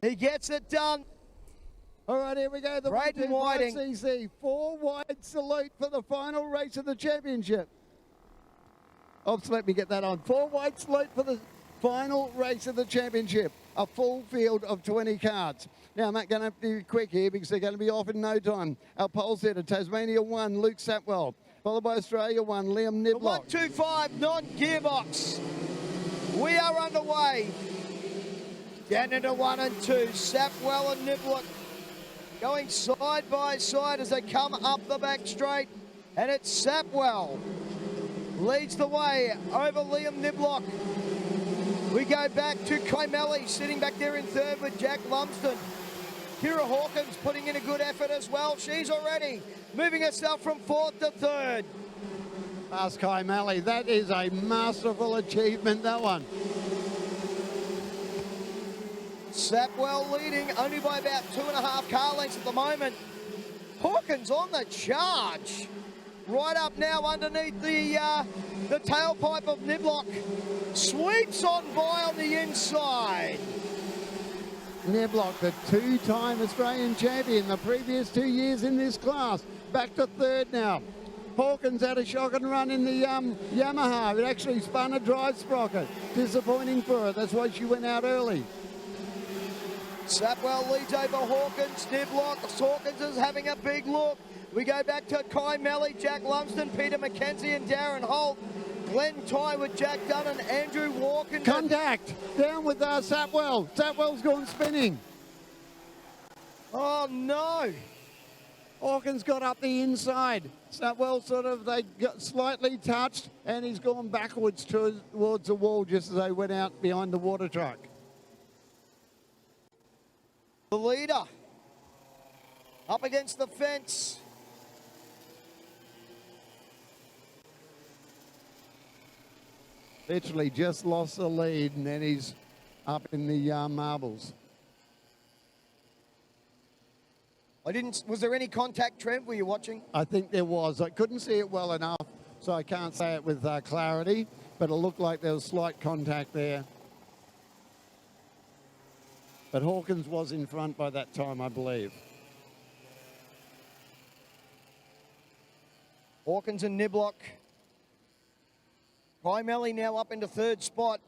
He gets it done. All right, here we go. The Braden Whiting. CC. 4 wide salute for the final race of the championship. Oops, let me get that on. 4 wide salute for the final race of the championship. A full field of 20 carts. Now, I'm not going to have to be quick here because they're going to be off in no time. Our pole setter, Tasmania 1, Luke Sapwell. Followed by Australia 1, Liam Niblock. 125 non-gearbox. We are underway. Down into 1 and 2. Sapwell and Niblock going side by side as they come up the back straight. And it's Sapwell leads the way over Liam Niblock. We go back to Kymeli sitting back there in third with Jack Lumsden. Kira Hawkins putting in a good effort as well. She's already moving herself from fourth to third. Past Kymeli, that is a masterful achievement, that one. Sapwell leading only by about 2.5 car lengths at the moment. Hawkins on the charge. Right up now underneath the tailpipe of Niblock. Sweeps on by on the inside. Niblock, the 2-time Australian champion the previous 2 years in this class. Back to third now. Hawkins had a shocking run in the Yamaha. It actually spun a drive sprocket. Disappointing for her. That's why she went out early. Sapwell leads over Hawkins. Niblock. Hawkins is having a big look. We go back to Kymeli, Jack Lumsden, Peter McKenzie and Darren Holt. Glenn Ty with Jack Dunn and Andrew Walken. Contact. Down with Sapwell. Sapwell's gone spinning. Oh, no. Hawkins got up the inside. Sapwell they got slightly touched and he's gone backwards towards the wall just as they went out behind the water truck. The leader up against the fence. Literally just lost the lead and then he's up in the marbles. Was there any contact, Trev? Were you watching? I think there was. I couldn't see it well enough, so I can't say it with clarity, but it looked like there was slight contact there. But Hawkins was in front by that time, I believe. Hawkins and Niblock. Kymeli now up into third spot.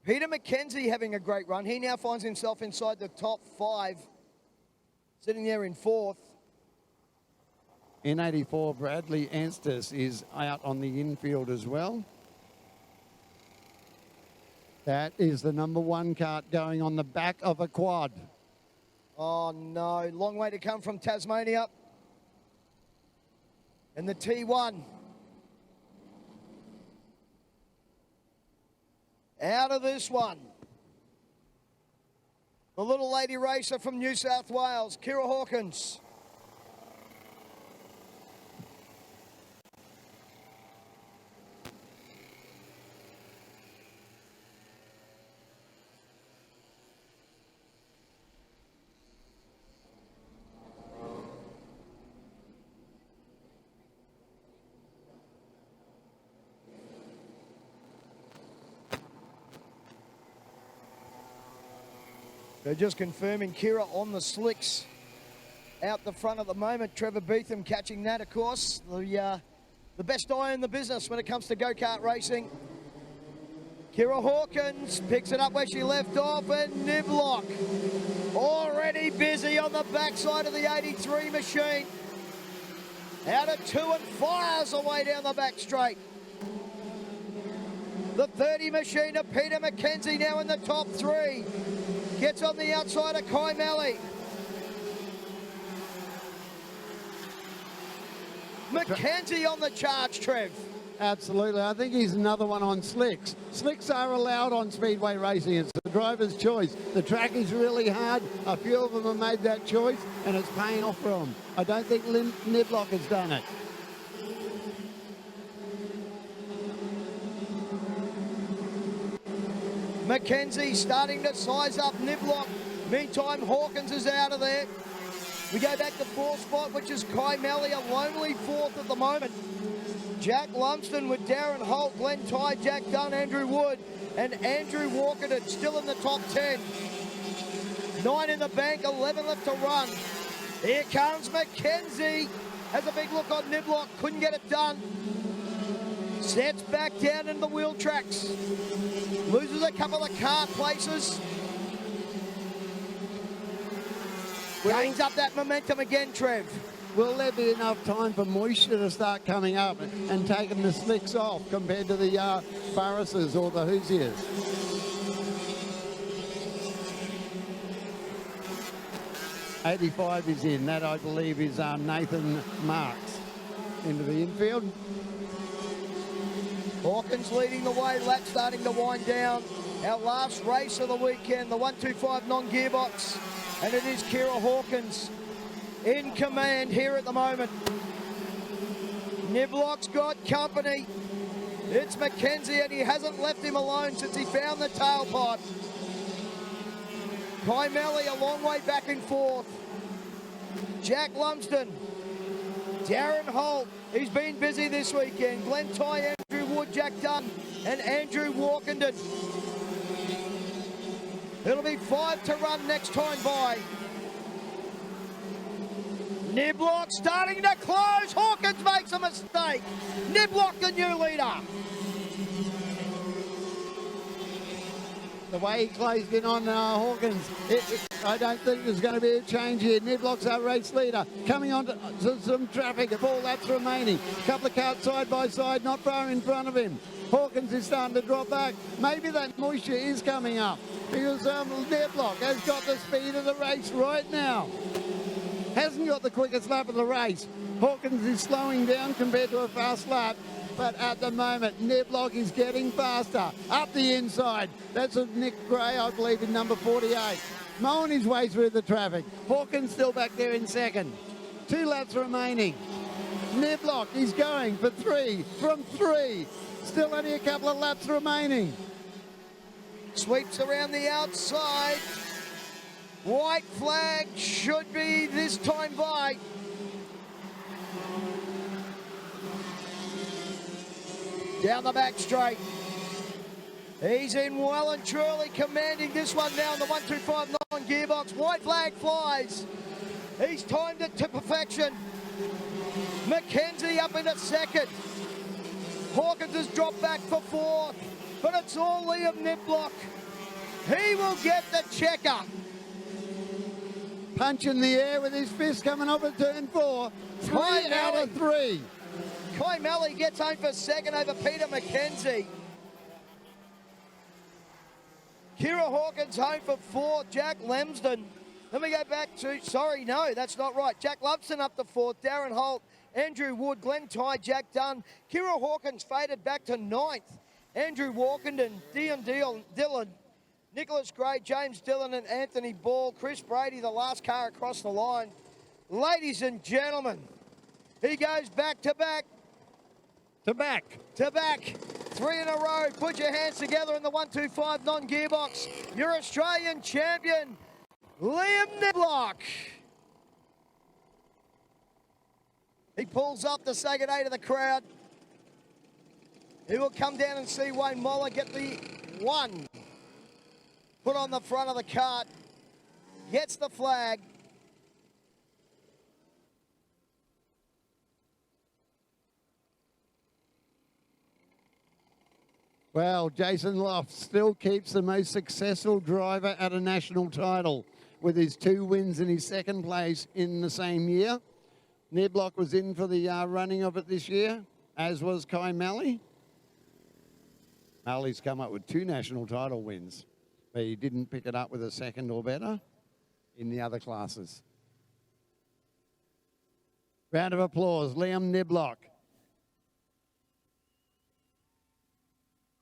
Peter McKenzie having a great run. He now finds himself inside the top 5, sitting there in fourth. In 84, Bradley Anstis is out on the infield as well. That is the number 1 kart going on the back of a quad. Oh no, long way to come from Tasmania. And the T1. Out of this one. The little lady racer from New South Wales, Kira Hawkins. They're just confirming Kira on the slicks out the front at the moment. Trevor Beetham catching that, of course. The best eye in the business when it comes to go-kart racing. Kira Hawkins picks it up where she left off, and Niblock already busy on the backside of the 83 machine. Out of 2 and fires away down the back straight. The 30 machine of Peter McKenzie now in the top 3. Gets on the outside of Kymeli. McKenzie on the charge, Trev. Absolutely. I think he's another one on slicks. Slicks are allowed on speedway racing. It's the driver's choice. The track is really hard. A few of them have made that choice, and it's paying off for them. I don't think Niblock has done it. McKenzie starting to size up Niblock. Meantime, Hawkins is out of there. We go back to 4th spot, which is Kymeli, a lonely 4th at the moment. Jack Lumsden with Darren Holt, Glenn Ty, Jack Dunn, Andrew Wood. and Andrew Walkerton still in the top 10. 9 in the bank, 11 left to run. Here comes Mackenzie. Has a big look on Niblock, couldn't get it done. Sets back down into the wheel tracks. Loses a couple of kart places. Gains up that momentum again, Trev. Will there be enough time for moisture to start coming up and taking the slicks off compared to the Barrises or the Hoosiers? '85 is in. That, I believe, is Nathan Marks into the infield. Hawkins leading the way, lap starting to wind down. Our last race of the weekend, the 125 non-gearbox, and it is Kira Hawkins in command here at the moment. Niblock's got company. It's Mackenzie, and he hasn't left him alone since he found the tailpipe. Kai Melly a long way back and forth. Jack Lumsden, Darren Holt, he's been busy this weekend. Glenn Ty, Andrew Wood, Jack Dunn, and Andrew Walkenden. It'll be 5 to run next time by. Niblock starting to close. Hawkins makes a mistake. Niblock the new leader. The way he closed in on Hawkins, I don't think there's going to be a change here. Niblock's our race leader. Coming on to some traffic, 4 laps remaining. Couple of carts side by side, not far in front of him. Hawkins is starting to drop back. Maybe that moisture is coming up because Niblock has got the speed of the race right now. Hasn't got the quickest lap of the race. Hawkins is slowing down compared to a fast lap. But at the moment, Niblock is getting faster. Up the inside. That's Nick Gray, I believe, in number 48. Mowing his way through the traffic. Hawkins still back there in second. 2 laps remaining. Niblock is going for 3 from 3. Still only a couple of laps remaining. Sweeps around the outside. White flag should be this time by. Down the back straight. He's in well and truly, commanding this one now in the 125 non-gearbox. White flag flies. He's timed it to perfection. Mackenzie up into second. Hawkins has dropped back for 4th, but it's all Liam Niblock. He will get the checker. Punch in the air with his fist coming off at turn 4. 3 out of 3. Kai Melly gets home for second over Peter Mackenzie. Kira Hawkins home for 4th. Jack Lemsden. Then we go back to, sorry, no, that's not right. Jack Lumsden up to 4th. Darren Holt, Andrew Wood, Glenn Ty, Jack Dunn. Kira Hawkins faded back to 9th. Andrew Walkenden, Dion Dillon, Nicholas Gray, James Dillon and Anthony Ball. Chris Brady, the last car across the line. Ladies and gentlemen, he goes back to back. To back. 3 in a row. Put your hands together in the 125 non-gearbox. Your Australian champion, Liam Niblock. He pulls up to say good day to the crowd. He will come down and see Wayne Moller get the 1 put on the front of the cart. Gets the flag. Well, Jason Loft still keeps the most successful driver at a national title with his 2 wins in his 2nd place in the same year. Niblock was in for the running of it this year, as was Kai Malley. Malley's come up with 2 national title wins, but he didn't pick it up with a 2nd or better in the other classes. Round of applause, Liam Niblock.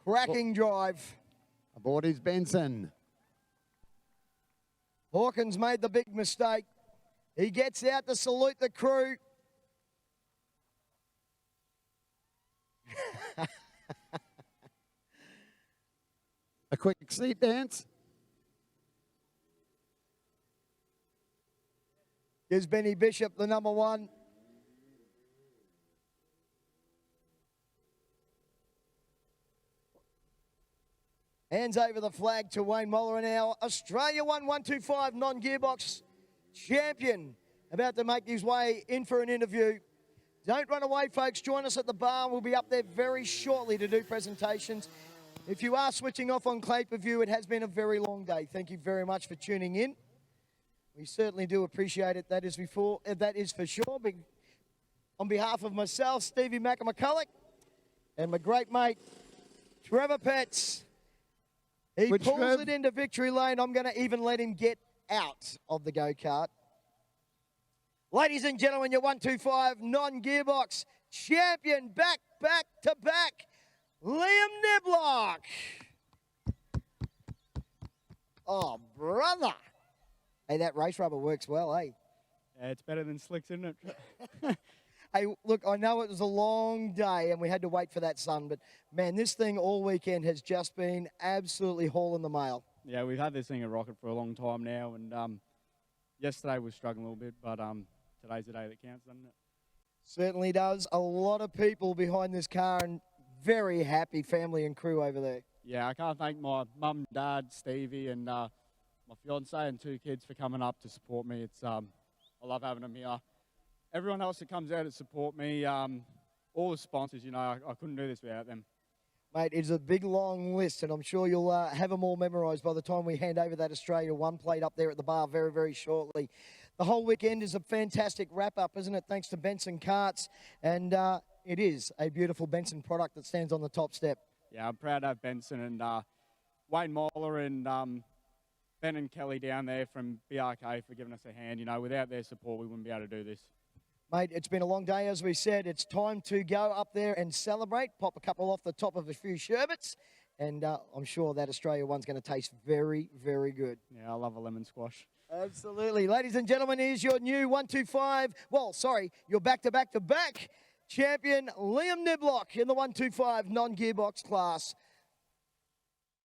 Cracking drive. Aboard is Benson. Hawkins made the big mistake. He gets out to salute the crew. A quick seat dance. Here's Benny Bishop, the number 1. Hands over the flag to Wayne Moller, and our Australia 125 non-gearbox champion about to make his way in for an interview. Don't run away, folks. Join us at the bar. We'll be up there very shortly to do presentations. If you are switching off on pay-per-view, it has been a very long day. Thank you very much for tuning in. We certainly do appreciate it. That is for sure. On behalf of myself, Stevie McCulloch, and my great mate, Trevor Petts. He pulls it into victory lane. I'm going to even let him get out of the go-kart. Ladies and gentlemen, your 125 non-gearbox champion, back to back, Liam Niblock. Oh, brother. Hey, that race rubber works well, eh? Yeah, it's better than slicks, isn't it? Hey, look, I know it was a long day and we had to wait for that sun, but, man, this thing all weekend has just been absolutely hauling the mail. Yeah, we've had this thing a rocket for a long time now, and yesterday was struggling a little bit, but today's the day that counts, doesn't it? Certainly does. A lot of people behind this car and very happy family and crew over there. Yeah, I can't thank my mum, dad, Stevie, and my fiancée and 2 kids for coming up to support me. It's I love having them here. Everyone else that comes out to support me, all the sponsors, you know, I couldn't do this without them. Mate, it's a big, long list, and I'm sure you'll have them all memorised by the time we hand over that Australia 1 plate up there at the bar very, very shortly. The whole weekend is a fantastic wrap-up, isn't it, thanks to Benson Karts, and it is a beautiful Benson product that stands on the top step. Yeah, I'm proud to have Benson and Wayne Moller and Ben and Kelly down there from BRK for giving us a hand. You know, without their support, we wouldn't be able to do this. Mate, it's been a long day, as we said. It's time to go up there and celebrate, pop a couple off the top of a few sherbets, and I'm sure that Australia 1's going to taste very, very good. Yeah, I love a lemon squash. Absolutely. Ladies and gentlemen, here's your new 125, your back-to-back-to-back champion, Liam Niblock, in the 125 non-gearbox class.